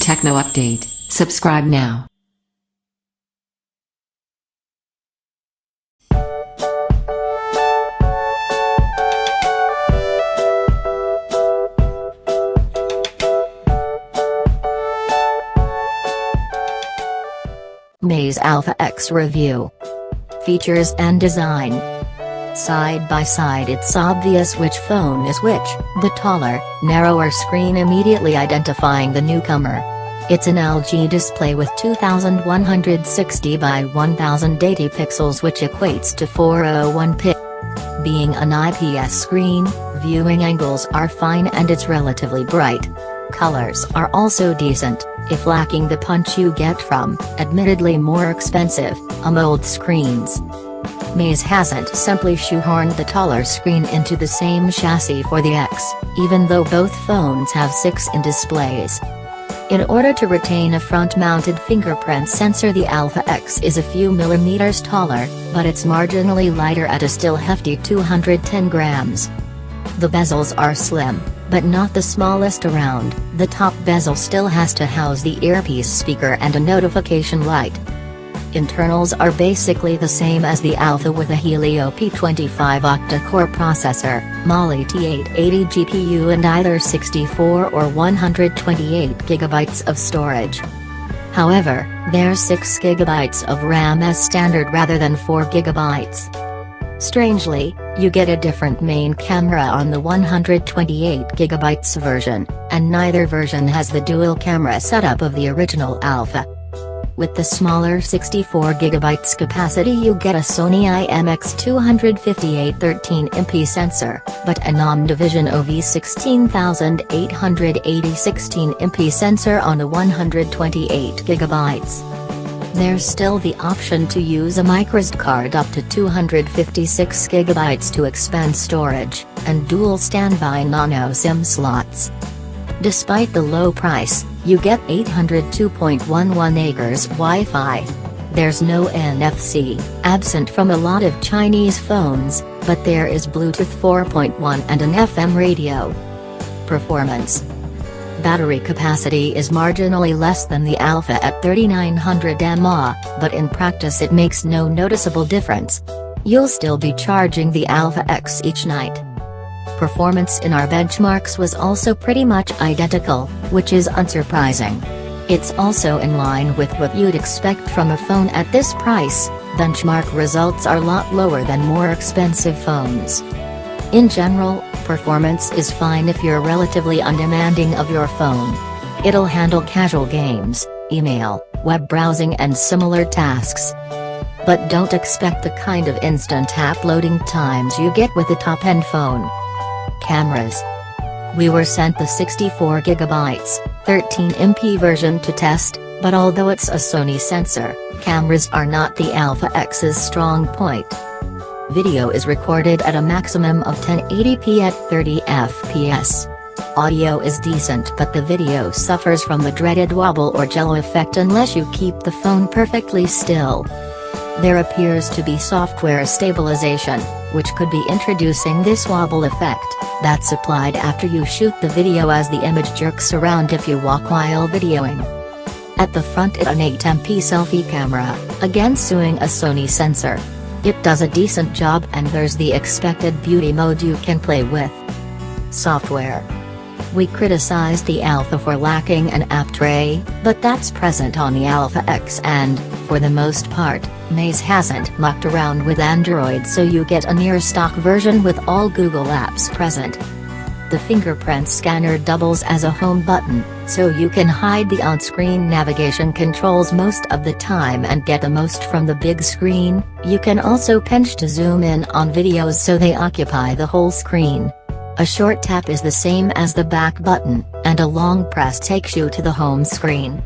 Techno update. Subscribe now. Maze Alpha X Review. Features and design. Side by side, it's obvious which phone is which, the taller, narrower screen immediately identifying the newcomer. It's an LG display with 2160 by 1080 pixels, which equates to 401 pi. Being an IPS screen, viewing angles are fine and it's relatively bright. Colors are also decent, if lacking the punch you get from, admittedly more expensive, AMOLED screens. Maze hasn't simply shoehorned the taller screen into the same chassis for the X, even though both phones have 6-in displays. In order to retain a front-mounted fingerprint sensor, the Alpha X is a few millimeters taller, but it's marginally lighter at a still hefty 210 grams. The bezels are slim, but not the smallest around. The top bezel still has to house the earpiece speaker and a notification light. Internals are basically the same as the Alpha, with a Helio P25 octa-core processor, Mali T880 GPU and either 64 or 128 GB of storage. However, there's 6 GB of RAM as standard rather than 4 GB. Strangely, you get a different main camera on the 128 GB version, and neither version has the dual camera setup of the original Alpha. With the smaller 64 GB capacity, you get a Sony IMX258 13MP sensor, but a Division OV16880 16MP sensor on a 128 GB. There's still the option to use a microSD card up to 256 GB to expand storage, and dual standby nano SIM slots. Despite the low price, you get 802.11 acres Wi-Fi. There's no NFC, absent from a lot of Chinese phones, but there is Bluetooth 4.1 and an FM radio. Performance. Battery capacity is marginally less than the Alpha at 3900 mAh, but in practice it makes no noticeable difference. You'll still be charging the Alpha X each night. Performance in our benchmarks was also pretty much identical, which is unsurprising. It's also in line with what you'd expect from a phone at this price. Benchmark results are a lot lower than more expensive phones. In general, performance is fine if you're relatively undemanding of your phone. It'll handle casual games, email, web browsing and similar tasks. But don't expect the kind of instant app loading times you get with a top-end phone. Cameras. We were sent the 64 GB, 13MP version to test, but although it's a Sony sensor, cameras are not the Alpha X's strong point. Video is recorded at a maximum of 1080p at 30 FPS. Audio is decent, but the video suffers from the dreaded wobble or jello effect unless you keep the phone perfectly still. There appears to be software stabilization, which could be introducing this wobble effect, that's applied after you shoot the video as the image jerks around if you walk while videoing. At the front, it's an 8MP selfie camera, again suing a Sony sensor. It does a decent job, and there's the expected beauty mode you can play with. Software. We criticized the Alpha for lacking an app tray, but that's present on the Alpha X and, for the most part, Maze hasn't mucked around with Android, so you get a near-stock version with all Google apps present. The fingerprint scanner doubles as a home button, so you can hide the on-screen navigation controls most of the time and get the most from the big screen. You can also pinch to zoom in on videos so they occupy the whole screen. A short tap is the same as the back button, and a long press takes you to the home screen.